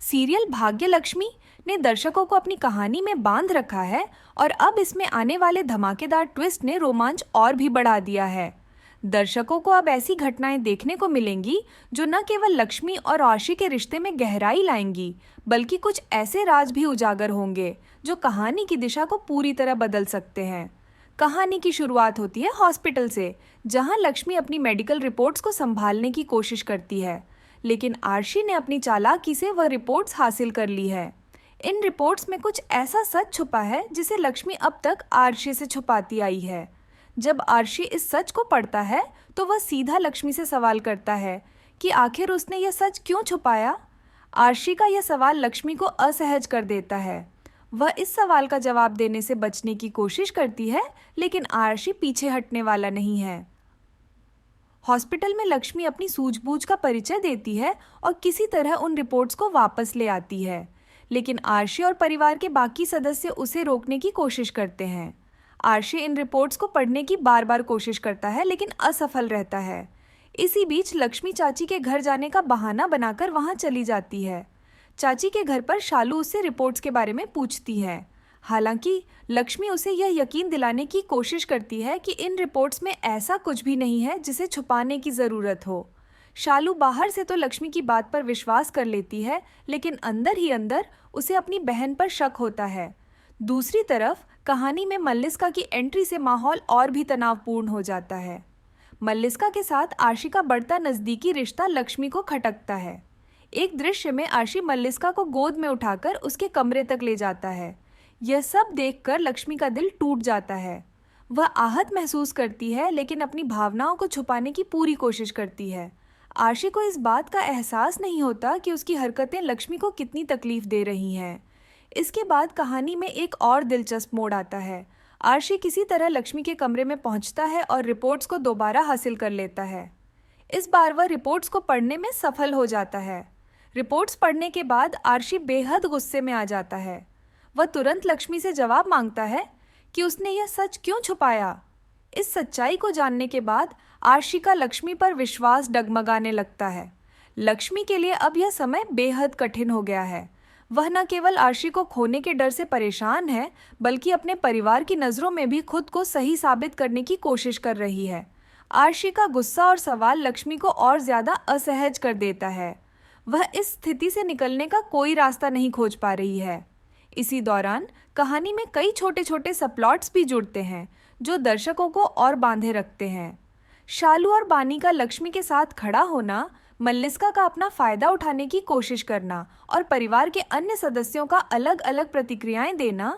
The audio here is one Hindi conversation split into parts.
सीरियल भाग्य लक्ष्मी ने दर्शकों को अपनी कहानी में बांध रखा है और अब इसमें आने वाले धमाकेदार ट्विस्ट ने रोमांच और भी बढ़ा दिया है। दर्शकों को अब ऐसी घटनाएं देखने को मिलेंगी जो न केवल लक्ष्मी और आशी के रिश्ते में गहराई लाएंगी, बल्कि कुछ ऐसे राज भी उजागर होंगे जो कहानी की दिशा को पूरी तरह बदल सकते हैं। कहानी की शुरुआत होती है हॉस्पिटल से, जहां लक्ष्मी अपनी मेडिकल रिपोर्ट्स को संभालने की कोशिश करती है, लेकिन आशी ने अपनी चालाकी से वह रिपोर्ट्स हासिल कर ली है। इन रिपोर्ट्स में कुछ ऐसा सच छुपा है जिसे लक्ष्मी अब तक आशी से छुपाती आई है। जब आशी इस सच को पढ़ता है तो वह सीधा लक्ष्मी से सवाल करता है कि आखिर उसने यह सच क्यों छुपाया। आशी का यह सवाल लक्ष्मी को असहज कर देता है। वह इस सवाल का जवाब देने से बचने की कोशिश करती है, लेकिन आशी पीछे हटने वाला नहीं है। हॉस्पिटल में लक्ष्मी अपनी सूझबूझ का परिचय देती है और किसी तरह उन रिपोर्ट्स को वापस ले आती है, लेकिन आशी और परिवार के बाकी सदस्य उसे रोकने की कोशिश करते हैं। आशी इन रिपोर्ट्स को पढ़ने की बार बार कोशिश करता है, लेकिन असफल रहता है। इसी बीच लक्ष्मी चाची के घर जाने का बहाना बनाकर वहां चली जाती है। चाची के घर पर शालू उससे रिपोर्ट्स के बारे में पूछती है। हालांकि लक्ष्मी उसे यह यकीन दिलाने की कोशिश करती है कि इन रिपोर्ट्स में ऐसा कुछ भी नहीं है जिसे छुपाने की ज़रूरत हो। शालू बाहर से तो लक्ष्मी की बात पर विश्वास कर लेती है, लेकिन अंदर ही अंदर उसे अपनी बहन पर शक होता है। दूसरी तरफ कहानी में मल्लिका की एंट्री से माहौल और भी तनावपूर्ण हो जाता है। मल्लिका के साथ आशी का बढ़ता नज़दीकी रिश्ता लक्ष्मी को खटकता है। एक दृश्य में आशी मल्लिका को गोद में उठाकर उसके कमरे तक ले जाता है। यह सब देखकर लक्ष्मी का दिल टूट जाता है। वह आहत महसूस करती है, लेकिन अपनी भावनाओं को छुपाने की पूरी कोशिश करती है। आशी को इस बात का एहसास नहीं होता कि उसकी हरकतें लक्ष्मी को कितनी तकलीफ दे रही हैं। इसके बाद कहानी में एक और दिलचस्प मोड़ आता है। आशी किसी तरह लक्ष्मी के कमरे में पहुंचता है और रिपोर्ट्स को दोबारा हासिल कर लेता है। इस बार वह रिपोर्ट्स को पढ़ने में सफल हो जाता है। रिपोर्ट्स पढ़ने के बाद आशी बेहद गुस्से में आ जाता है। वह तुरंत लक्ष्मी से जवाब मांगता है कि उसने यह सच क्यों छुपाया। इस सच्चाई को जानने के बाद आशी का लक्ष्मी पर विश्वास डगमगाने लगता है। लक्ष्मी के लिए अब यह समय बेहद कठिन हो गया है। वह न केवल आशी को खोने के डर से परेशान है, बल्कि अपने परिवार की नज़रों में भी खुद को सही साबित करने की कोशिश कर रही है। आशी का गुस्सा और सवाल लक्ष्मी को और ज़्यादा असहज कर देता है। वह इस स्थिति से निकलने का कोई रास्ता नहीं खोज पा रही है। इसी दौरान कहानी में कई छोटे छोटे सबप्लॉट्स भी जुड़ते हैं जो दर्शकों को और बांधे रखते हैं। शालू और बानी का लक्ष्मी के साथ खड़ा होना, मल्लिका का अपना फायदा उठाने की कोशिश करना और परिवार के अन्य सदस्यों का अलग अलग प्रतिक्रियाएं देना,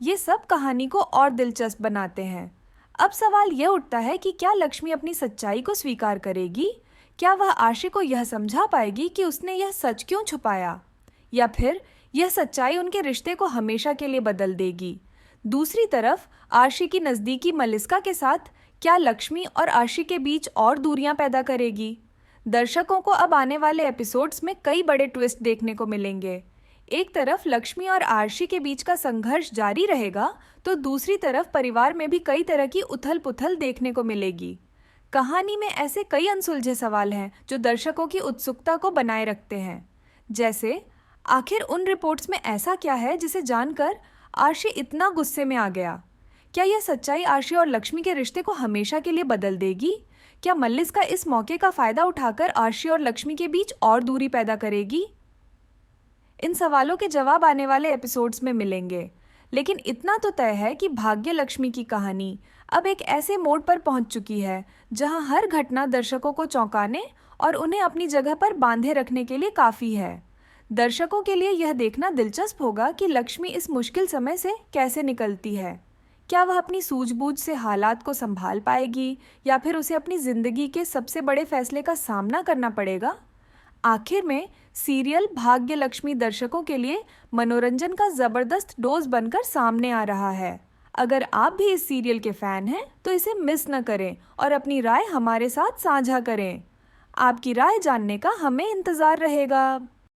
ये सब कहानी को और दिलचस्प बनाते हैं। अब सवाल यह उठता है कि क्या लक्ष्मी अपनी सच्चाई को स्वीकार करेगी? क्या वह आशी को यह समझा पाएगी कि उसने यह सच क्यों छुपाया, या फिर यह सच्चाई उनके रिश्ते को हमेशा के लिए बदल देगी? दूसरी तरफ आशी की नज़दीकी मल्लिका के साथ क्या लक्ष्मी और आशी के बीच और दूरियां पैदा करेगी? दर्शकों को अब आने वाले एपिसोड्स में कई बड़े ट्विस्ट देखने को मिलेंगे। एक तरफ लक्ष्मी और आशी के बीच का संघर्ष जारी रहेगा, तो दूसरी तरफ परिवार में भी कई तरह की उथल पुथल देखने को मिलेगी। कहानी में ऐसे कई अनसुलझे सवाल हैं जो दर्शकों की उत्सुकता को बनाए रखते हैं, जैसे आखिर उन रिपोर्ट्स में ऐसा क्या है जिसे जानकर आशी इतना गुस्से में आ गया? क्या यह सच्चाई आशी और लक्ष्मी के रिश्ते को हमेशा के लिए बदल देगी? क्या मल्लिका इस मौके का फायदा उठाकर आशी और लक्ष्मी के बीच और दूरी पैदा करेगी? इन सवालों के जवाब आने वाले एपिसोड्स में मिलेंगे, लेकिन इतना तो तय है कि भाग्य लक्ष्मी की कहानी अब एक ऐसे मोड़ पर पहुंच चुकी है जहां हर घटना दर्शकों को चौंकाने और उन्हें अपनी जगह पर बांधे रखने के लिए काफ़ी है। दर्शकों के लिए यह देखना दिलचस्प होगा कि लक्ष्मी इस मुश्किल समय से कैसे निकलती है। क्या वह अपनी सूझबूझ से हालात को संभाल पाएगी, या फिर उसे अपनी ज़िंदगी के सबसे बड़े फैसले का सामना करना पड़ेगा? आखिर में सीरियल भाग्य लक्ष्मी दर्शकों के लिए मनोरंजन का ज़बरदस्त डोज बनकर सामने आ रहा है। अगर आप भी इस सीरियल के फ़ैन हैं तो इसे मिस न करें और अपनी राय हमारे साथ साझा करें। आपकी राय जानने का हमें इंतज़ार रहेगा।